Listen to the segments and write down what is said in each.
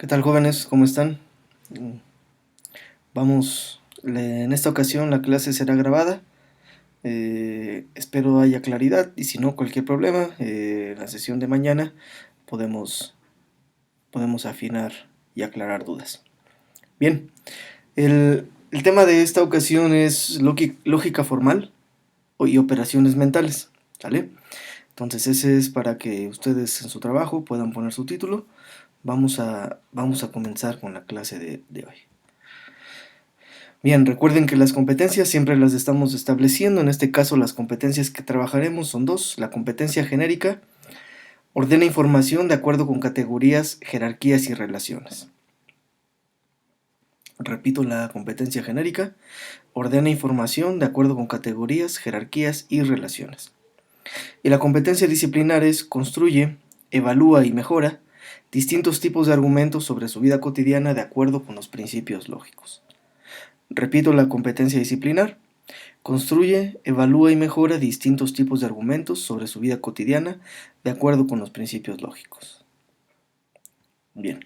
¿Qué tal, jóvenes? ¿Cómo están? Mm, en esta ocasión la clase será grabada. Espero haya claridad y si no, cualquier problema, en la sesión de mañana podemos, podemos afinar y aclarar dudas. Bien, el tema de esta ocasión es lógica formal y operaciones mentales, ¿sale? Entonces ese es para que ustedes en su trabajo puedan poner su título. Vamos a comenzar con la clase de hoy. Bien, recuerden que las competencias siempre las estamos estableciendo. En este caso, las competencias que trabajaremos son dos. La competencia genérica ordena información de acuerdo con categorías, jerarquías y relaciones. Repito, la competencia genérica ordena información de acuerdo con categorías, jerarquías y relaciones. Y la competencia disciplinar es construye, evalúa y mejora distintos tipos de argumentos sobre su vida cotidiana de acuerdo con los principios lógicos. Repito, la competencia disciplinar construye, evalúa y mejora distintos tipos de argumentos sobre su vida cotidiana de acuerdo con los principios lógicos. Bien.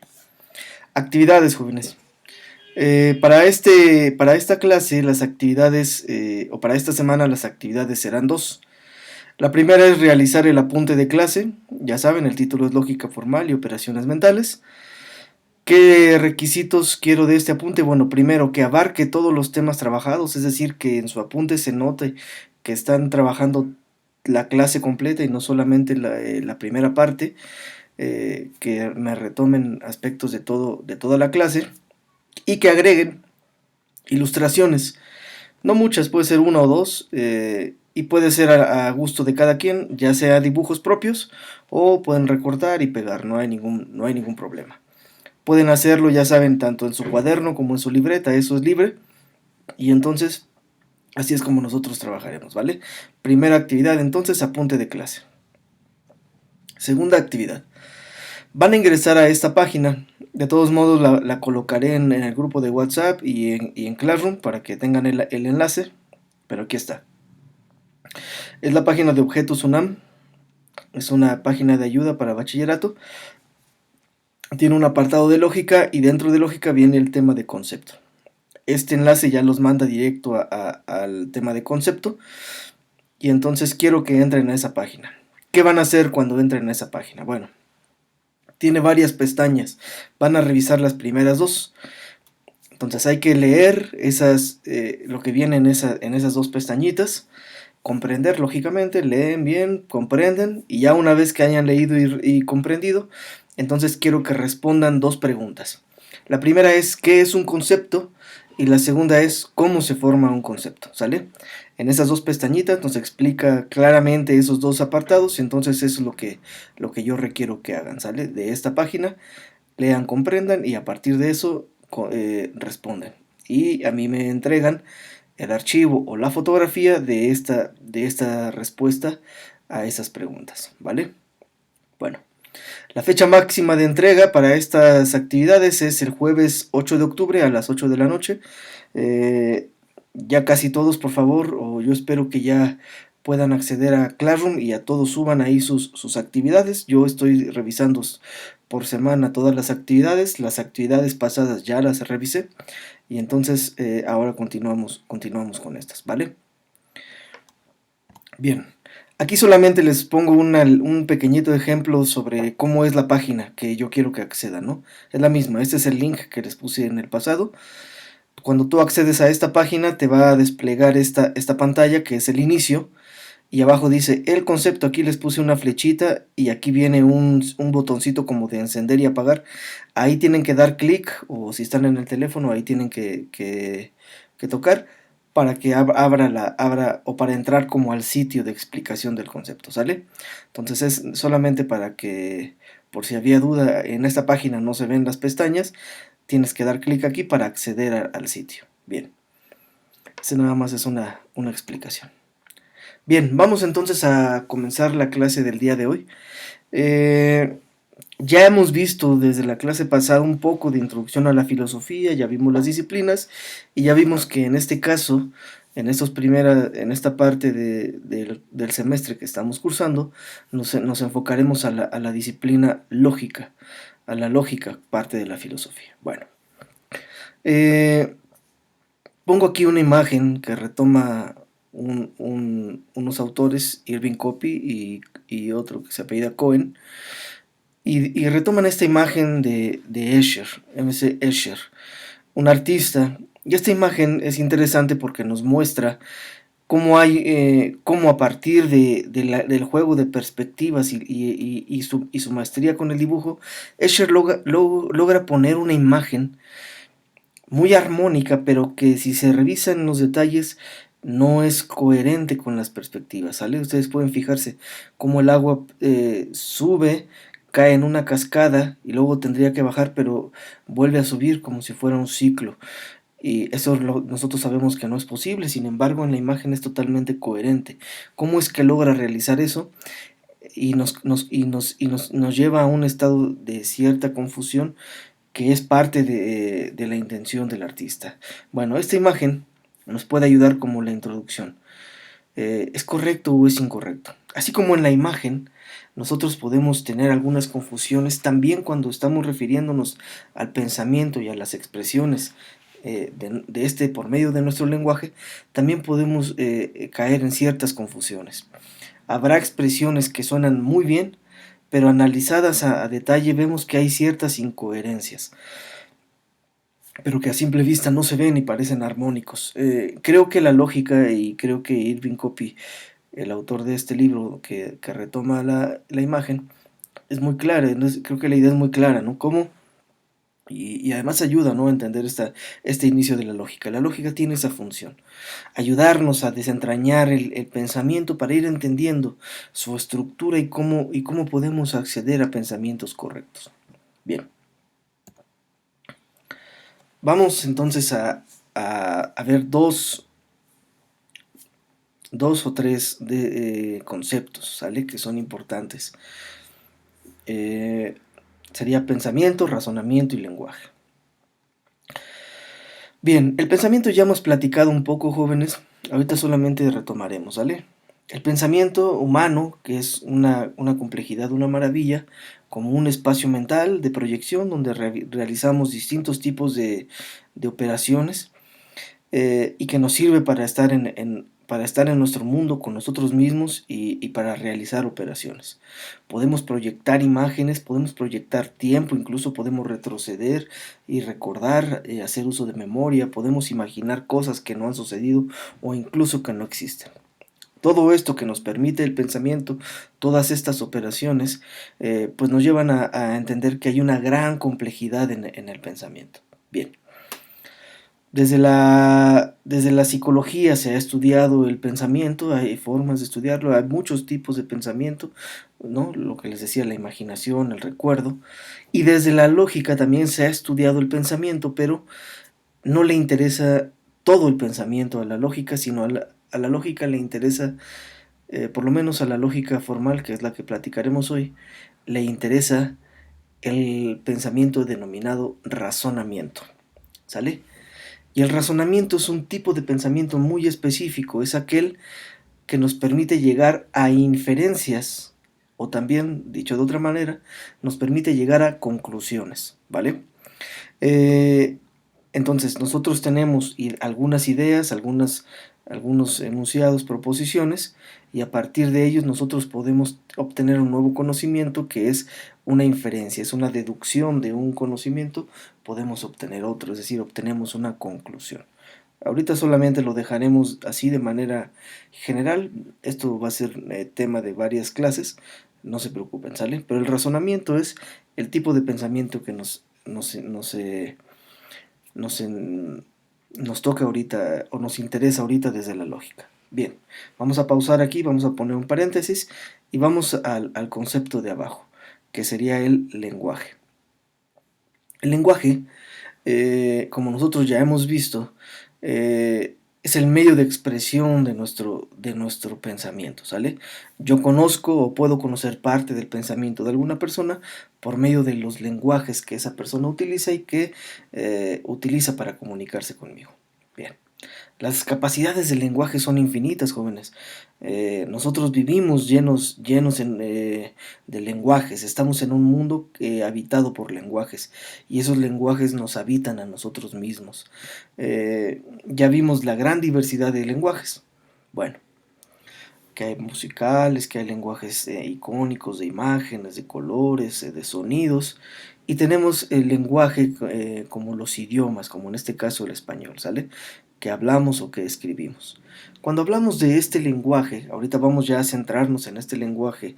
Actividades, jóvenes. Para esta clase, las actividades, o para esta semana, las actividades serán dos. La primera es realizar el apunte de clase. Ya saben, el título es Lógica Formal y Operaciones Mentales. ¿Qué requisitos quiero de este apunte? Bueno, primero, que abarque todos los temas trabajados, es decir, que en su apunte se note que están trabajando la clase completa y no solamente la primera parte, que me retomen aspectos de toda la clase y que agreguen ilustraciones. No muchas, puede ser una o dos, y puede ser a gusto de cada quien, ya sea dibujos propios o pueden recortar y pegar, no hay ningún problema. Pueden hacerlo, ya saben, tanto en su cuaderno como en su libreta, eso es libre. Y entonces, así es como nosotros trabajaremos, ¿vale? Primera actividad, entonces, apunte de clase. Segunda actividad. Van a ingresar a esta página. De todos modos, la colocaré en el grupo de WhatsApp y en Classroom para que tengan el enlace. Pero aquí está. Es la página de Objetos UNAM. Es una página de ayuda para bachillerato. Tiene un apartado de lógica y dentro de lógica viene el tema de concepto. Este enlace ya los manda directo al tema de concepto y entonces quiero que entren a esa página. ¿Qué van a hacer cuando entren a esa página? Bueno, tiene varias pestañas, van a revisar las primeras dos. Entonces hay que leer lo que viene en esas dos pestañitas, comprender lógicamente, leen bien, comprenden y ya una vez que hayan leído y comprendido, entonces quiero que respondan dos preguntas. La primera es ¿qué es un concepto? Y la segunda es ¿cómo se forma un concepto? ¿Sale? En esas dos pestañitas nos explica claramente esos dos apartados y entonces eso es lo que yo requiero que hagan, ¿sale? De esta página, lean, comprendan y a partir de eso responden. Y a mí me entregan el archivo o la fotografía de esta respuesta a esas preguntas, ¿vale? Bueno, la fecha máxima de entrega para estas actividades es el jueves 8 de octubre a las 8 de la noche. Ya casi todos, por favor, o yo espero que ya puedan acceder a Classroom y a todos suban ahí sus actividades. Yo estoy revisando por semana todas las actividades pasadas ya las revisé y entonces ahora continuamos con estas, ¿vale? Bien, aquí solamente les pongo un pequeñito ejemplo sobre cómo es la página que yo quiero que accedan, ¿no? Es la misma, este es el link que les puse en el pasado. Cuando tú accedes a esta página te va a desplegar esta pantalla que es el inicio y abajo dice el concepto, aquí les puse una flechita y aquí viene un botoncito como de encender y apagar. Ahí tienen que dar clic o si están en el teléfono ahí tienen que tocar para que abra o para entrar como al sitio de explicación del concepto, ¿sale? Entonces es solamente para que, por si había duda, en esta página no se ven las pestañas, tienes que dar clic aquí para acceder al sitio. Bien, ese nada más es una explicación. Bien, vamos entonces a comenzar la clase del día de hoy. Ya hemos visto desde la clase pasada un poco de introducción a la filosofía, ya vimos las disciplinas y ya vimos que en este caso, en esta parte del semestre que estamos cursando, nos enfocaremos a la disciplina lógica. a la lógica, parte de la filosofía. Bueno, eh, pongo aquí una imagen que retoma unos autores, Irving Copy y otro que se apellida Cohen, y retoman esta imagen de Escher, M.C. Escher, un artista. Y esta imagen es interesante porque nos muestra cómo a partir del juego de perspectivas y su maestría con el dibujo, Escher logra poner una imagen muy armónica, pero que si se revisan los detalles no es coherente con las perspectivas, ¿sale? Ustedes pueden fijarse cómo el agua sube, cae en una cascada y luego tendría que bajar, pero vuelve a subir como si fuera un ciclo. Y eso nosotros sabemos que no es posible, sin embargo en la imagen es totalmente coherente. ¿Cómo es que logra realizar eso? Nos lleva a un estado de cierta confusión que es parte de la intención del artista. Bueno, esta imagen nos puede ayudar como la introducción. ¿Es correcto o es incorrecto? Así como en la imagen, nosotros podemos tener algunas confusiones también cuando estamos refiriéndonos al pensamiento y a las expresiones de este por medio de nuestro lenguaje, también podemos caer en ciertas confusiones. Habrá expresiones que suenan muy bien, pero analizadas a detalle vemos que hay ciertas incoherencias, pero que a simple vista no se ven y parecen armónicos. Creo que la lógica, y creo que Irving Copy, el autor de este libro que retoma la imagen, es muy clara. Entonces, creo que la idea es muy clara, ¿no? ¿Cómo? Y además ayuda, ¿no?, a entender este inicio de la lógica. La lógica tiene esa función, ayudarnos a desentrañar el pensamiento para ir entendiendo su estructura y cómo podemos acceder a pensamientos correctos. Bien, vamos entonces a ver dos o tres conceptos, ¿sale?, que son importantes. Sería pensamiento, razonamiento y lenguaje. Bien, el pensamiento ya hemos platicado un poco, jóvenes. Ahorita solamente retomaremos, ¿vale? El pensamiento humano, que es una complejidad, una maravilla, como un espacio mental de proyección donde realizamos distintos tipos de operaciones, y que nos sirve para para estar en nuestro mundo con nosotros mismos y para realizar operaciones. Podemos proyectar imágenes, podemos proyectar tiempo, incluso podemos retroceder y recordar, hacer uso de memoria, podemos imaginar cosas que no han sucedido o incluso que no existen. Todo esto que nos permite el pensamiento, todas estas operaciones, pues nos llevan a entender que hay una gran complejidad en el pensamiento. Bien. Desde la psicología se ha estudiado el pensamiento, hay formas de estudiarlo, hay muchos tipos de pensamiento, ¿no? Lo que les decía, la imaginación, el recuerdo. Y desde la lógica también se ha estudiado el pensamiento, pero no le interesa todo el pensamiento a la lógica, sino a la lógica le interesa, por lo menos a la lógica formal, que es la que platicaremos hoy, le interesa el pensamiento denominado razonamiento. ¿Sale? Y el razonamiento es un tipo de pensamiento muy específico, es aquel que nos permite llegar a inferencias, o también, dicho de otra manera, nos permite llegar a conclusiones, ¿vale? Eh, entonces, nosotros tenemos algunas ideas, algunos enunciados, proposiciones, y a partir de ellos nosotros podemos obtener un nuevo conocimiento que es una inferencia, es una deducción de un conocimiento, podemos obtener otro, es decir, obtenemos una conclusión. Ahorita solamente lo dejaremos así de manera general, esto va a ser tema de varias clases, no se preocupen, ¿sale? Pero el razonamiento es el tipo de pensamiento que nos, nos toca ahorita o nos interesa ahorita desde la lógica. Bien, vamos a pausar aquí, vamos a poner un paréntesis y vamos al concepto de abajo, que sería el lenguaje. El lenguaje, como nosotros ya hemos visto, es el medio de expresión de nuestro pensamiento, ¿sale? Yo conozco o puedo conocer parte del pensamiento de alguna persona por medio de los lenguajes que esa persona utiliza y que utiliza para comunicarse conmigo. Bien, Las capacidades del lenguaje son infinitas, jóvenes. Nosotros vivimos llenos de lenguajes. Estamos en un mundo habitado por lenguajes y esos lenguajes nos habitan a nosotros mismos. Ya vimos la gran diversidad de lenguajes. Bueno, que hay musicales, que hay lenguajes icónicos de imágenes, de colores, de sonidos. Y tenemos el lenguaje como los idiomas, como en este caso el español, ¿sale? Que hablamos o que escribimos. Cuando hablamos de este lenguaje, ahorita vamos ya a centrarnos en este lenguaje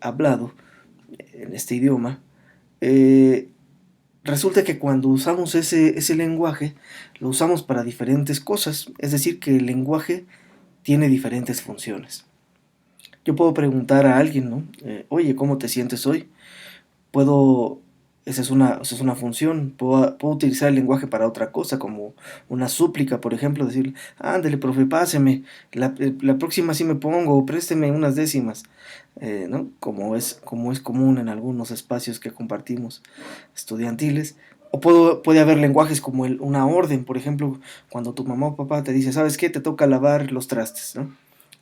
hablado, en este idioma, eh, resulta que cuando usamos ese lenguaje, lo usamos para diferentes cosas, es decir, que el lenguaje tiene diferentes funciones. Yo puedo preguntar a alguien, ¿no? Oye, ¿cómo te sientes hoy? Puedo, esa es una función, puedo utilizar el lenguaje para otra cosa, como una súplica, por ejemplo, decirle, ándale, profe, páseme, la próxima sí me pongo, o présteme unas décimas, ¿no? Como es común en algunos espacios que compartimos estudiantiles. O puede haber lenguajes como una orden, por ejemplo, cuando tu mamá o papá te dice, ¿sabes qué? Te toca lavar los trastes, ¿no?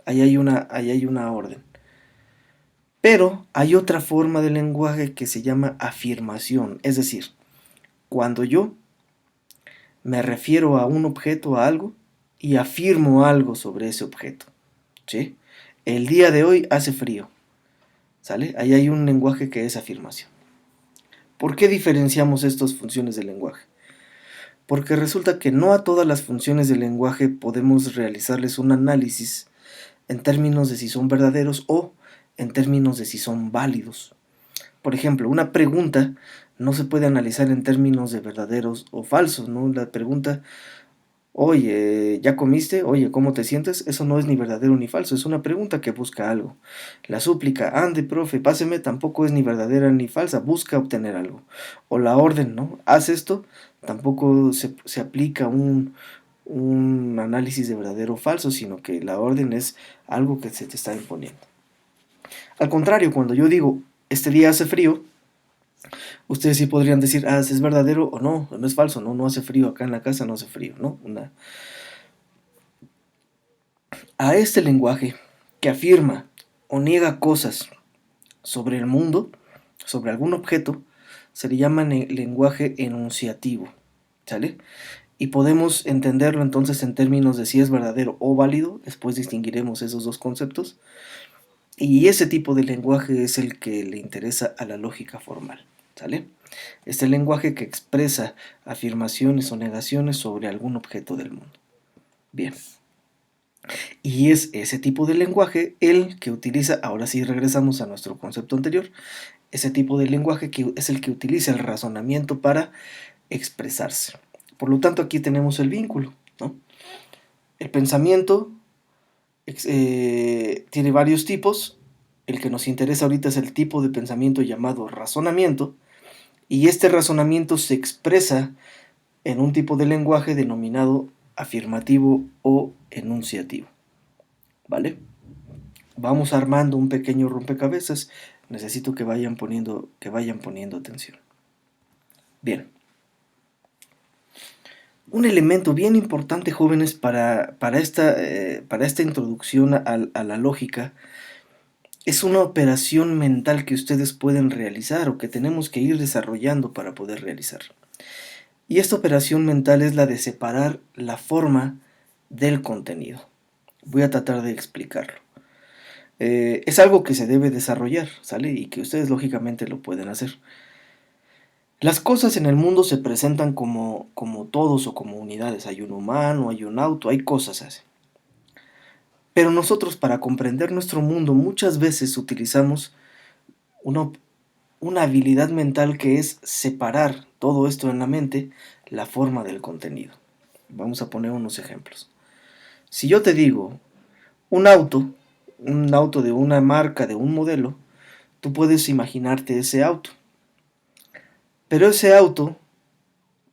Ahí hay una orden. Pero hay otra forma de lenguaje que se llama afirmación, es decir, cuando yo me refiero a un objeto, a algo, y afirmo algo sobre ese objeto, ¿sí? El día de hoy hace frío, ¿sale? Ahí hay un lenguaje que es afirmación. ¿Por qué diferenciamos estas funciones del lenguaje? Porque resulta que no a todas las funciones del lenguaje podemos realizarles un análisis en términos de si son verdaderos o en términos de si son válidos. Por ejemplo, una pregunta no se puede analizar en términos de verdaderos o falsos, ¿no? La pregunta, oye, ¿ya comiste? Oye, ¿cómo te sientes? Eso no es ni verdadero ni falso, es una pregunta que busca algo. La súplica, ande, profe, páseme, tampoco es ni verdadera ni falsa, busca obtener algo. O la orden, ¿no? Haz esto, tampoco se aplica un análisis de verdadero o falso, sino que la orden es algo que se te está imponiendo. Al contrario, cuando yo digo, este día hace frío, ustedes sí podrían decir, ah, si es verdadero o no, no es falso, no, no hace frío, acá en la casa no hace frío, ¿no? A este lenguaje que afirma o niega cosas sobre el mundo, sobre algún objeto, se le llama lenguaje enunciativo, ¿sale? Y podemos entenderlo entonces en términos de si es verdadero o válido, después distinguiremos esos dos conceptos, y ese tipo de lenguaje es el que le interesa a la lógica formal, ¿sale? Este lenguaje que expresa afirmaciones o negaciones sobre algún objeto del mundo. Bien. Y es ese tipo de lenguaje el que utiliza, ahora sí regresamos a nuestro concepto anterior, ese tipo de lenguaje que es el que utiliza el razonamiento para expresarse. Por lo tanto, aquí tenemos el vínculo, ¿no? El pensamiento tiene varios tipos. El que nos interesa ahorita es el tipo de pensamiento llamado razonamiento. Y este razonamiento se expresa en un tipo de lenguaje denominado afirmativo o enunciativo. ¿Vale? Vamos armando un pequeño rompecabezas. Necesito que vayan poniendo atención. Bien. Un elemento bien importante, jóvenes, para esta introducción a la lógica es una operación mental que ustedes pueden realizar o que tenemos que ir desarrollando para poder realizar. Y esta operación mental es la de separar la forma del contenido. Voy a tratar de explicarlo. Es algo que se debe desarrollar, ¿sale? Y que ustedes lógicamente lo pueden hacer. Las cosas en el mundo se presentan como todos o como unidades. Hay un humano, hay un auto, hay cosas así. Pero nosotros para comprender nuestro mundo muchas veces utilizamos una, una habilidad mental que es separar todo esto en la mente, la forma del contenido. Vamos a poner unos ejemplos. Si yo te digo un auto de una marca, de un modelo, tú puedes imaginarte ese auto. Pero ese auto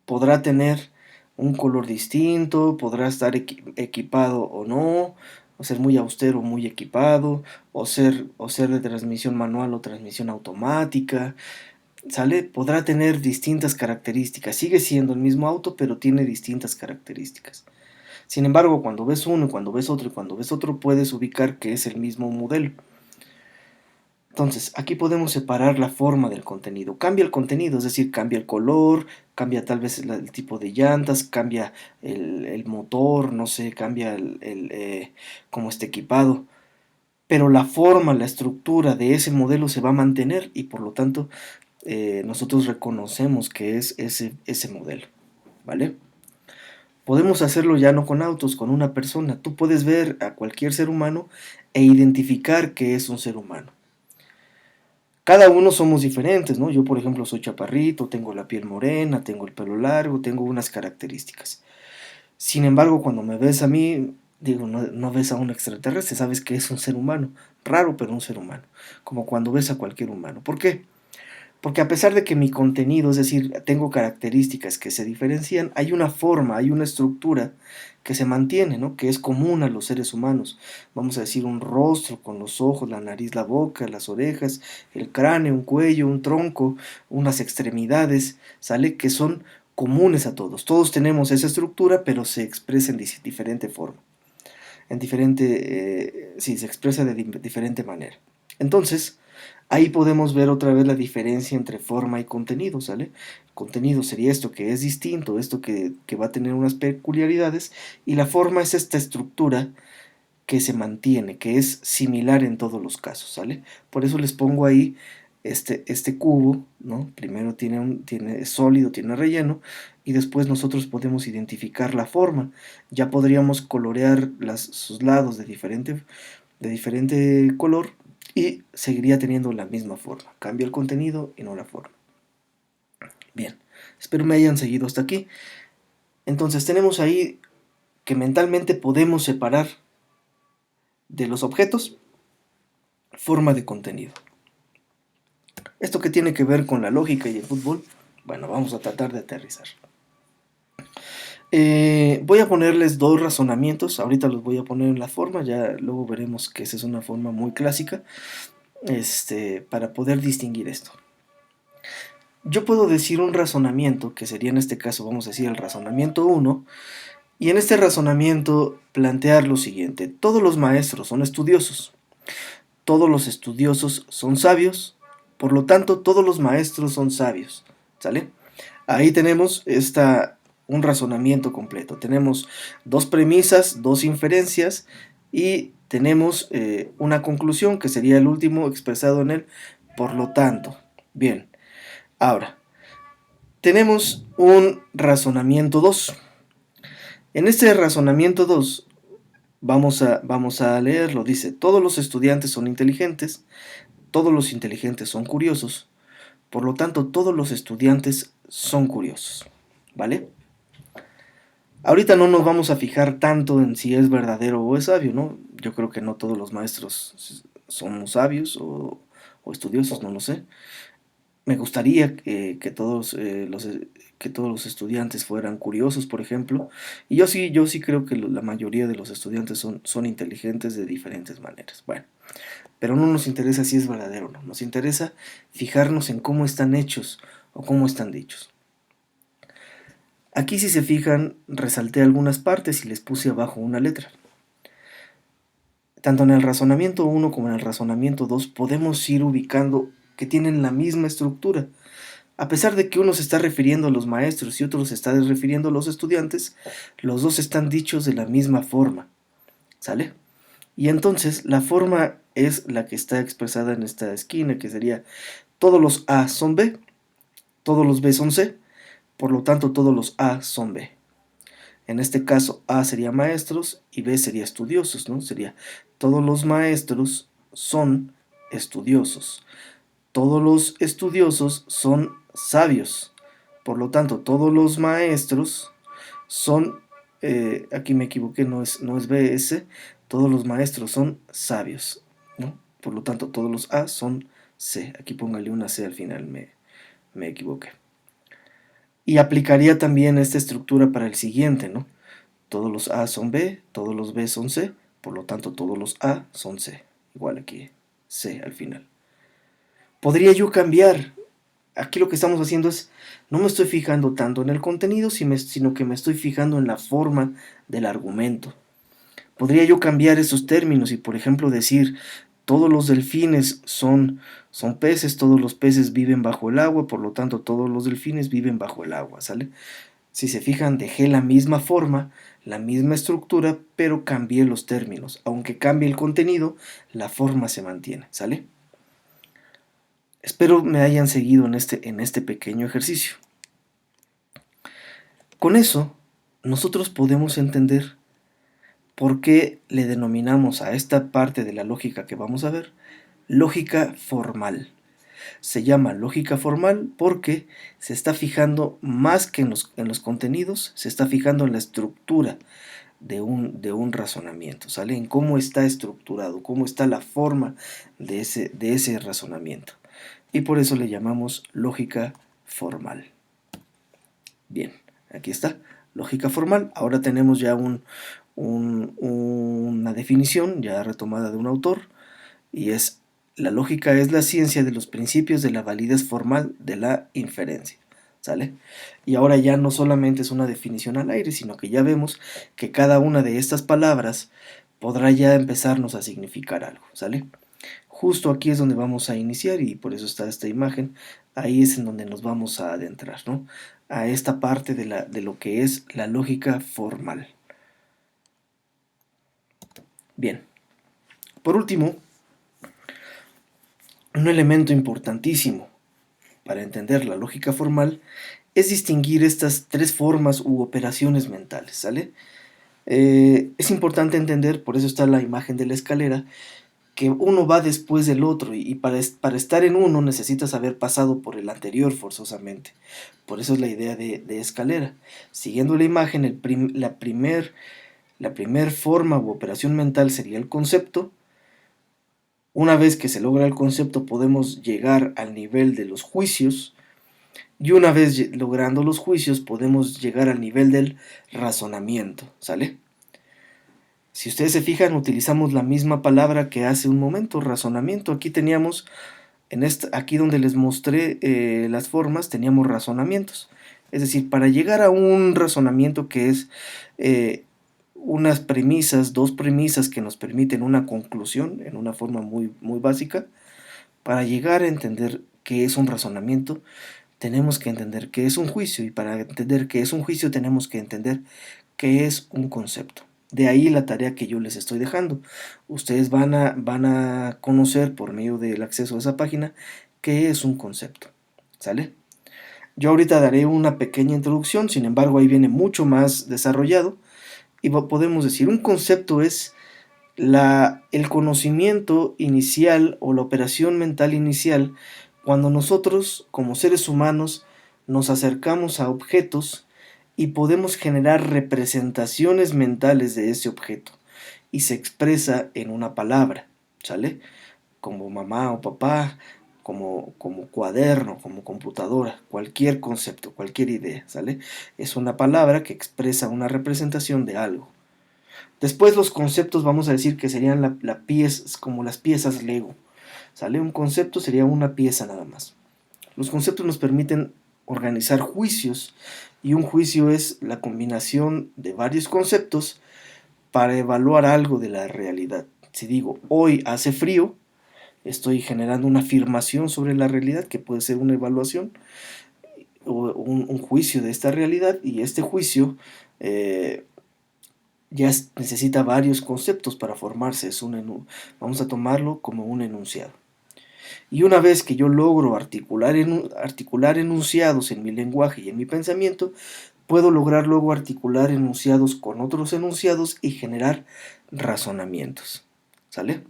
podrá tener un color distinto, podrá estar equipado o no, o ser muy austero o muy equipado, o ser de transmisión manual o transmisión automática, ¿sale? Podrá tener distintas características, sigue siendo el mismo auto, pero tiene distintas características. Sin embargo, cuando ves uno, y cuando ves otro, y cuando ves otro, puedes ubicar que es el mismo modelo. Entonces, aquí podemos separar la forma del contenido. Cambia el contenido, es decir, cambia el color, cambia tal vez el tipo de llantas, cambia el motor, no sé, cambia cómo está equipado. Pero la forma, la estructura de ese modelo se va a mantener y por lo tanto nosotros reconocemos que es ese modelo, ¿vale? Podemos hacerlo ya no con autos, con una persona. Tú puedes ver a cualquier ser humano e identificar que es un ser humano. Cada uno somos diferentes, ¿no? Yo, por ejemplo, soy chaparrito, tengo la piel morena, tengo el pelo largo, tengo unas características. Sin embargo, cuando me ves a mí, digo, no ves a un extraterrestre, sabes que es un ser humano. Raro, pero un ser humano. Como cuando ves a cualquier humano. ¿Por qué? Porque a pesar de que mi contenido, es decir, tengo características que se diferencian, hay una forma, hay una estructura que se mantiene, ¿no? Que es común a los seres humanos. Vamos a decir un rostro con los ojos, la nariz, la boca, las orejas, el cráneo, un cuello, un tronco, unas extremidades, ¿sale? Que son comunes a todos. Todos tenemos esa estructura, pero se expresa en diferente forma. Sí, se expresa de diferente manera. Entonces, ahí podemos ver otra vez la diferencia entre forma y contenido, ¿sale? Contenido sería esto que es distinto, esto que va a tener unas peculiaridades, y la forma es esta estructura que se mantiene, que es similar en todos los casos, ¿sale? Por eso les pongo ahí este cubo, ¿no? Primero tiene sólido, tiene relleno, y después nosotros podemos identificar la forma. Ya podríamos colorear sus lados de diferente color y seguiría teniendo la misma forma. Cambia el contenido y no la forma. Bien, espero me hayan seguido hasta aquí. Entonces tenemos ahí que mentalmente podemos separar de los objetos forma de contenido. Esto que tiene que ver con la lógica y el fútbol, bueno, vamos a tratar de aterrizar. Voy a ponerles dos razonamientos, ahorita los voy a poner en la forma, ya luego veremos que esa es una forma muy clásica, para poder distinguir esto. Yo puedo decir un razonamiento, que sería en este caso, vamos a decir el razonamiento 1, y en este razonamiento plantear lo siguiente: todos los maestros son estudiosos, todos los estudiosos son sabios, por lo tanto todos los maestros son sabios, ¿sale? Ahí tenemos un razonamiento completo. Tenemos dos premisas, dos inferencias y tenemos una conclusión que sería el último expresado en él. Por lo tanto, bien, ahora tenemos un razonamiento 2. En este razonamiento 2 vamos a leerlo. Dice: todos los estudiantes son inteligentes, todos los inteligentes son curiosos, por lo tanto todos los estudiantes son curiosos, ¿vale? Ahorita no nos vamos a fijar tanto en si es verdadero o es sabio, ¿no? Yo creo que no todos los maestros somos sabios o estudiosos, no lo sé. Me gustaría que todos los estudiantes fueran curiosos, por ejemplo. Y yo sí creo que la mayoría de los estudiantes son inteligentes de diferentes maneras. Bueno, pero no nos interesa si es verdadero o no. Nos interesa fijarnos en cómo están hechos o cómo están dichos. Aquí, si se fijan, resalté algunas partes y les puse abajo una letra. Tanto en el razonamiento 1 como en el razonamiento 2 podemos ir ubicando que tienen la misma estructura. A pesar de que uno se está refiriendo a los maestros y otro se está refiriendo a los estudiantes, los dos están dichos de la misma forma, ¿sale? Y entonces la forma es la que está expresada en esta esquina, que sería: todos los A son B, todos los B son C, por lo tanto todos los A son B. En este caso, A sería maestros y B sería estudiosos, ¿no? Sería: todos los maestros son estudiosos, todos los estudiosos son sabios, por lo tanto, todos los maestros son, aquí me equivoqué, no es B, es C, todos los maestros son sabios, ¿no? Por lo tanto, todos los A son C. Aquí póngale una C al final, me equivoqué. Y aplicaría también esta estructura para el siguiente, ¿no? Todos los A son B, todos los B son C, por lo tanto todos los A son C. Igual aquí, C al final. Podría yo cambiar aquí lo que estamos haciendo es, no me estoy fijando tanto en el contenido, sino que me estoy fijando en la forma del argumento. Podría yo cambiar esos términos y, por ejemplo, decir, todos los delfines son peces, todos los peces viven bajo el agua, por lo tanto, todos los delfines viven bajo el agua, ¿sale? Si se fijan, dejé la misma forma, la misma estructura, pero cambié los términos. Aunque cambie el contenido, la forma se mantiene, ¿sale? Espero me hayan seguido en este pequeño ejercicio. Con eso, nosotros podemos entender por qué le denominamos a esta parte de la lógica que vamos a ver lógica formal. Se llama lógica formal porque se está fijando más que en los contenidos, se está fijando en la estructura de un razonamiento, ¿sale? En cómo está estructurado, cómo está la forma de ese razonamiento. Y por eso le llamamos lógica formal. Bien, aquí está, lógica formal. Ahora tenemos ya una definición ya retomada de un autor, y es: la lógica es la ciencia de los principios de la validez formal de la inferencia, ¿sale? Y ahora ya no solamente es una definición al aire, sino que ya vemos que cada una de estas palabras podrá ya empezarnos a significar algo, ¿sale? Justo aquí es donde vamos a iniciar y por eso está esta imagen. Ahí es en donde nos vamos a adentrar, ¿no? A esta parte de lo que es la lógica formal. Bien, por último, un elemento importantísimo para entender la lógica formal es distinguir estas tres formas u operaciones mentales, ¿sale? Es importante entender, por eso está la imagen de la escalera, que uno va después del otro y para estar en uno necesitas haber pasado por el anterior forzosamente. Por eso es la idea de escalera. Siguiendo la imagen, la primer forma u operación mental sería el concepto. Una vez que se logra el concepto podemos llegar al nivel de los juicios, y una vez logrando los juicios podemos llegar al nivel del razonamiento, ¿sale? Si ustedes se fijan, utilizamos la misma palabra que hace un momento, razonamiento. Aquí teníamos, aquí donde les mostré las formas, teníamos razonamientos. Es decir, para llegar a un razonamiento que es unas premisas, dos premisas que nos permiten una conclusión en una forma muy, muy básica, para llegar a entender qué es un razonamiento, tenemos que entender qué es un juicio, y para entender qué es un juicio tenemos que entender qué es un concepto. De ahí la tarea que yo les estoy dejando. Ustedes van a conocer por medio del acceso a esa página qué es un concepto, ¿sale? Yo ahorita daré una pequeña introducción, sin embargo ahí viene mucho más desarrollado, y podemos decir, un concepto es el conocimiento inicial o la operación mental inicial cuando nosotros como seres humanos nos acercamos a objetos y podemos generar representaciones mentales de ese objeto y se expresa en una palabra, ¿sale? Como mamá o papá, como cuaderno, como computadora, cualquier concepto, cualquier idea, ¿sale? Es una palabra que expresa una representación de algo. Después los conceptos vamos a decir que serían como las piezas Lego, ¿sale? Un concepto sería una pieza nada más. Los conceptos nos permiten organizar juicios, y un juicio es la combinación de varios conceptos para evaluar algo de la realidad. Si digo hoy hace frío, estoy generando una afirmación sobre la realidad que puede ser una evaluación o un juicio de esta realidad, y este juicio ya necesita varios conceptos para formarse. Vamos a tomarlo como un enunciado. Y una vez que yo logro articular enunciados en mi lenguaje y en mi pensamiento, puedo lograr luego articular enunciados con otros enunciados y generar razonamientos, ¿sale?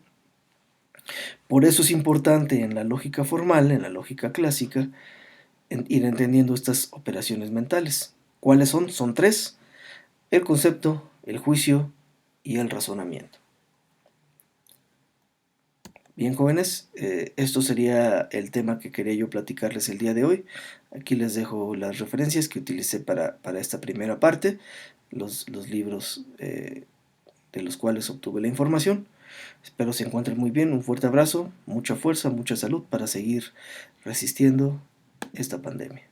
Por eso es importante en la lógica formal, en la lógica clásica, ir entendiendo estas operaciones mentales. ¿Cuáles son? Son tres: el concepto, el juicio y el razonamiento. Bien, jóvenes, esto sería el tema que quería yo platicarles el día de hoy. Aquí les dejo las referencias que utilicé para esta primera parte, los libros de los cuales obtuve la información. Espero se encuentren muy bien, un fuerte abrazo, mucha fuerza, mucha salud para seguir resistiendo esta pandemia.